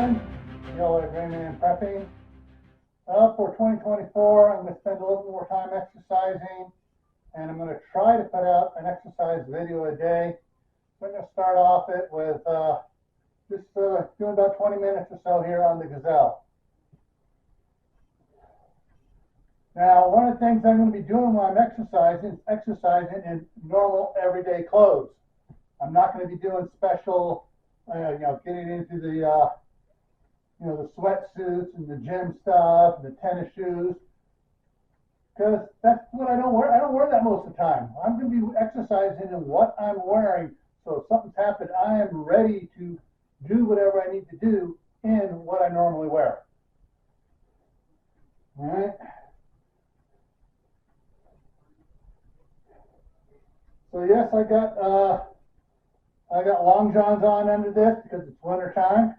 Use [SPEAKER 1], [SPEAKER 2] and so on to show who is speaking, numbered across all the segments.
[SPEAKER 1] everyone. Yellow Gray Man Prepping. For 2024, I'm going to spend a little more time exercising, and I'm going to try to put out an exercise video a day. So I'm going to start off it with just doing about 20 minutes or so here on the Gazelle. Now, one of the things I'm going to be doing while I'm exercising is exercising in normal, everyday clothes. I'm not going to be doing special, getting into the the sweatsuits and the gym stuff and the tennis shoes, because that's what I don't wear. I don't wear that most of the time. I'm going to be exercising in what I'm wearing, so if something's happened, I am ready to do whatever I need to do in what I normally wear. All right. So yes, I got long johns on under this because it's winter time.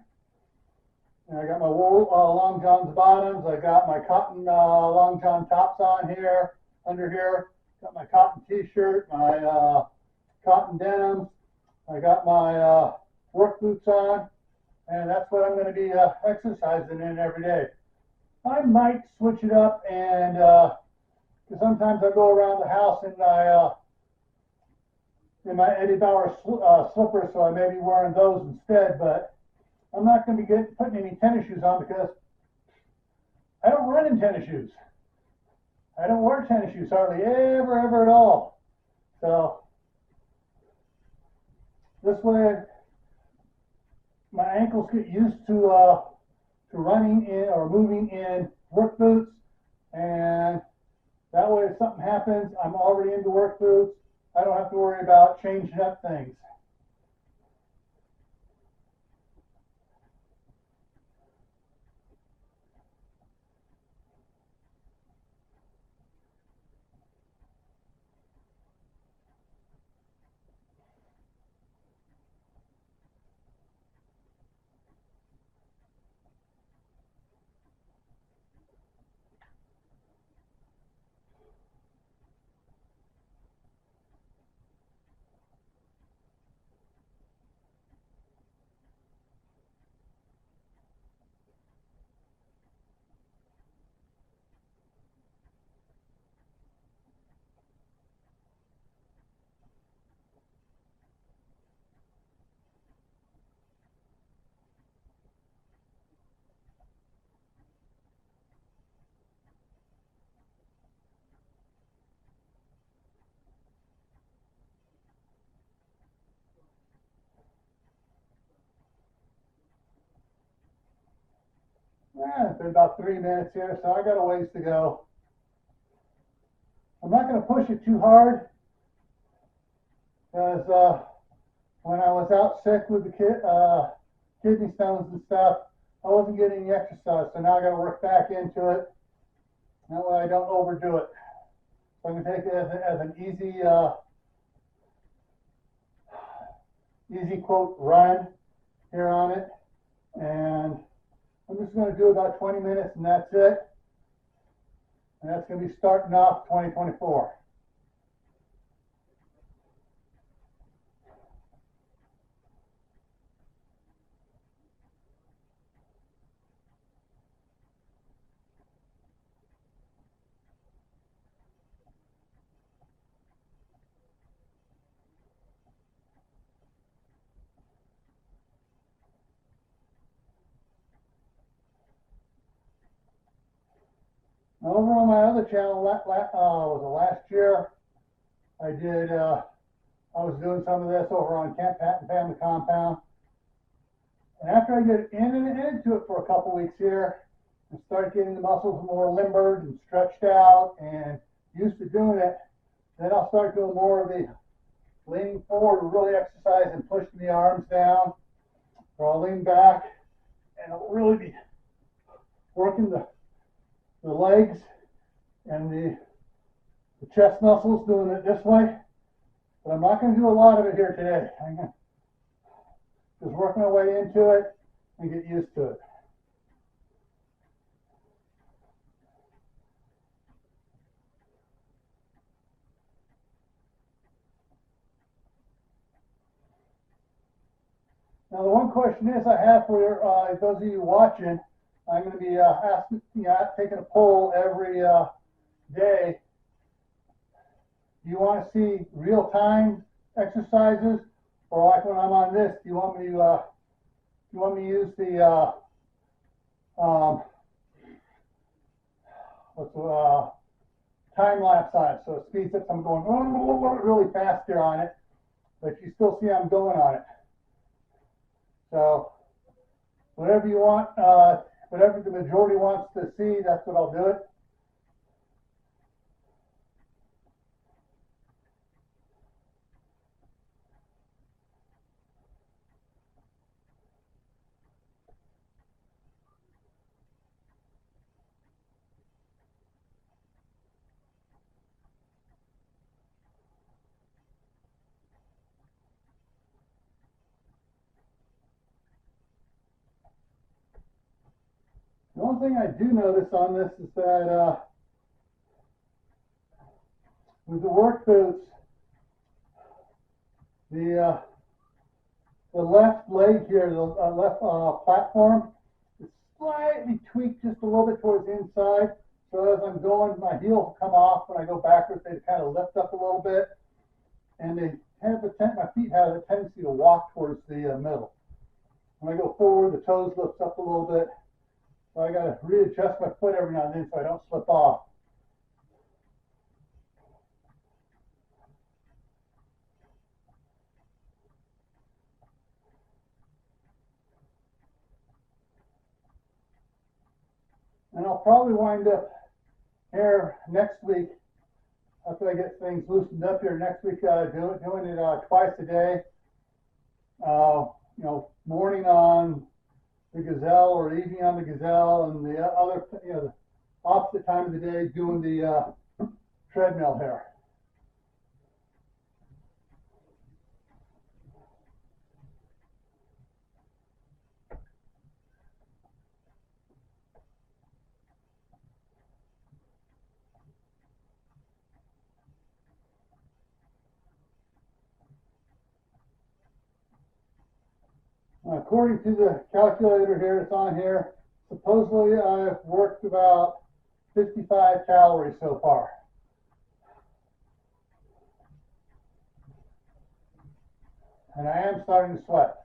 [SPEAKER 1] And I got my wool long johns bottoms. I got my cotton long john tops on here, under here. Got my cotton t-shirt, my cotton denims. I got my work boots on, and that's what I'm going to be exercising in every day. I might switch it up, and because sometimes I go around the house and in my Eddie Bauer slippers, so I may be wearing those instead, but I'm not going to be putting any tennis shoes on because I don't run in tennis shoes. I don't wear tennis shoes hardly ever at all. So this way my ankles get used to running in or moving in work boots, and that way if something happens, I'm already into work boots. I don't have to worry about changing up things. It's been about 3 minutes here, so I got a ways to go. I'm not going to push it too hard, because when I was out sick with the kidney stones and stuff, I wasn't getting any exercise, so now I got to work back into it. That way I don't overdo it. So I'm going to take it as an easy quote run here on it, and I'm just going to do about 20 minutes, and that's it. And that's going to be starting off 2024. Over on my other channel, was it last year? I was doing some of this over on Camp Patton Family Compound. And after I get into it for a couple weeks here, and start getting the muscles more limbered and stretched out and used to doing it, then I'll start doing more of the leaning forward, really exercise and pushing the arms down. Or I'll lean back and I'll really be working the legs and the chest muscles, doing it this way. But I'm not going to do a lot of it here today. I'm going to just work my way into it and get used to it. Now, the one question is I have for those of you watching, I'm going to be asking, taking a poll every day. Do you want to see real-time exercises, or like when I'm on this, do you want me to use the time lapse on it, so it speeds up. I'm going really fast here on it, but you still see I'm going on it. So whatever you want, whatever the majority wants to see, that's what I'll do it. The one thing I do notice on this is that with the work boots, the left leg here, the left platform, is slightly tweaked just a little bit towards the inside. So as I'm going, my heels come off. When I go backwards, they kind of lift up a little bit, and they have my feet have a tendency to walk towards the middle. When I go forward, the toes lift up a little bit. So I got to readjust my foot every now and then so I don't slip off. And I'll probably wind up here next week, after I get things loosened up here next week, doing it twice a day. Morning on the Gazelle or evening on the Gazelle, and the other, the opposite time of the day doing the treadmill here. According to the calculator here, it's on here, supposedly I've worked about 55 calories so far. And I am starting to sweat.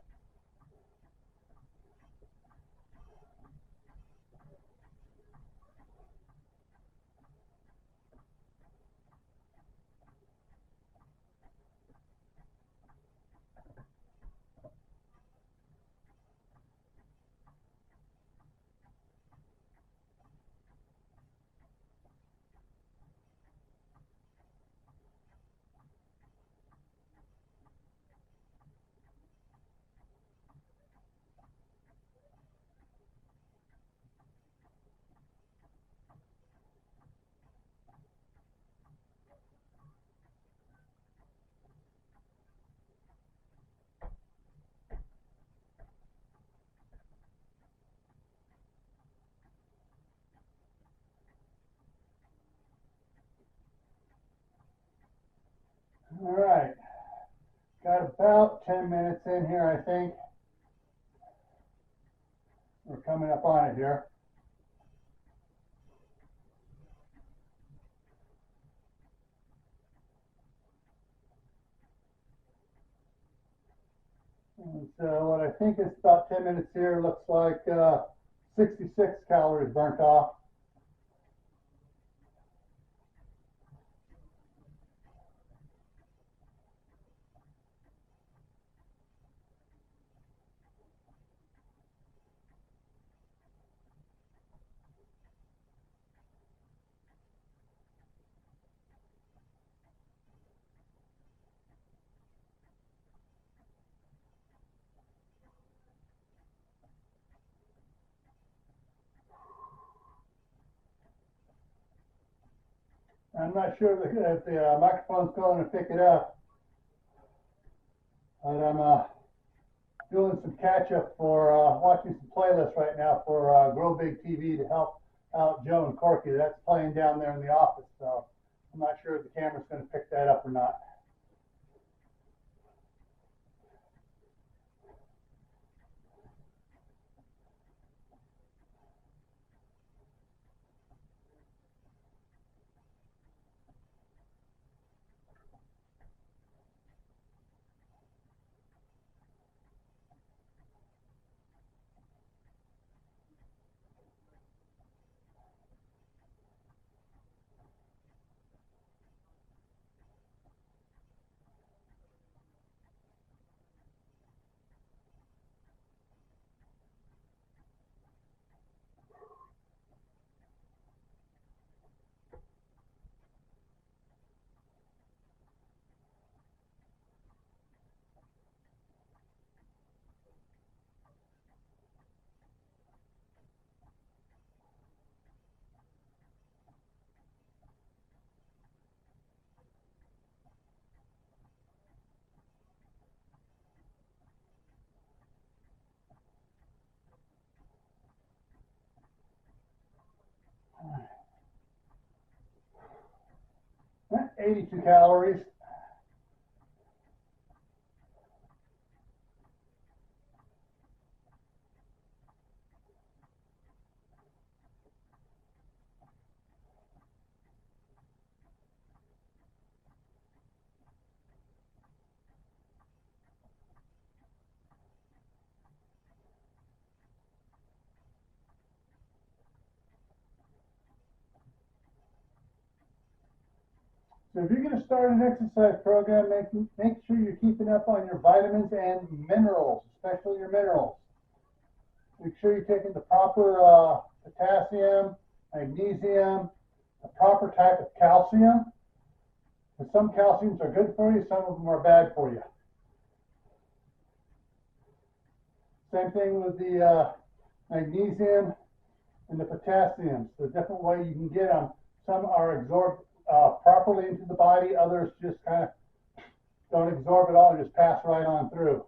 [SPEAKER 1] All right, got about 10 minutes in here, I think. We're coming up on it here. And so what I think is about 10 minutes here looks like 66 calories burnt off. I'm not sure if the microphone's going to pick it up, but I'm doing some catch up for watching some playlists right now for Grow Big TV to help out Joe and Corky. That's playing down there in the office, so I'm not sure if the camera's going to pick that up or not. 82 calories. So if you're going to start an exercise program, make sure you're keeping up on your vitamins and minerals, especially your minerals. Make sure you're taking the proper potassium, magnesium, the proper type of calcium. And some calciums are good for you, some of them are bad for you. Same thing with the magnesium and the potassiums. There's different ways you can get them. Some are absorbed properly into the body, others just kind of don't absorb at all, just pass right on through.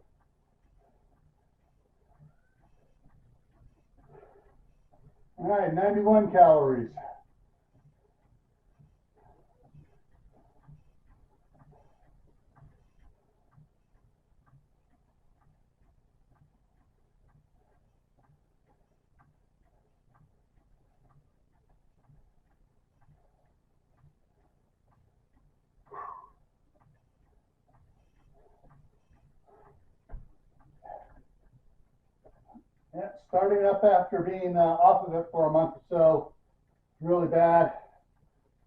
[SPEAKER 1] All right, 91 calories. Yeah, starting up after being off of it for a month or so, really bad.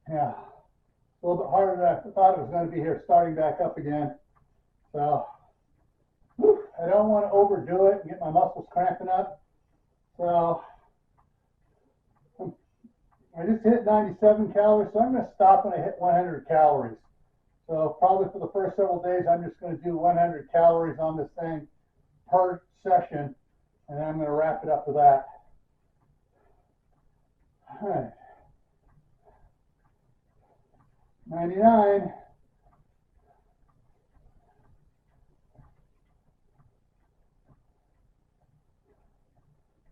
[SPEAKER 1] Yeah, a little bit harder than I thought it was going to be here, starting back up again. So, I don't want to overdo it and get my muscles cramping up. So, I just hit 97 calories, so I'm going to stop when I hit 100 calories. So, probably for the first several days, I'm just going to do 100 calories on this thing per session. And then I'm going to wrap it up with that. All right. 99.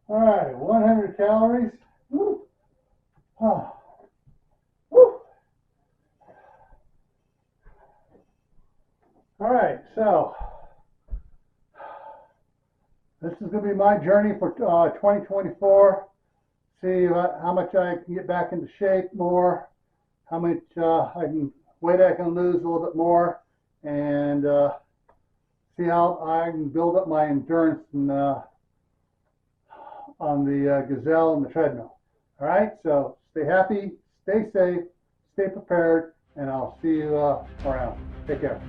[SPEAKER 1] All right, 100 calories. Woo. Oh. Woo. All right, so this is going to be my journey for 2024. See how much I can get back into shape more, how much weight I can lose a little bit more, and see how I can build up my endurance on the gazelle and the treadmill. All right, so stay happy, stay safe, stay prepared, and I'll see you around. Take care.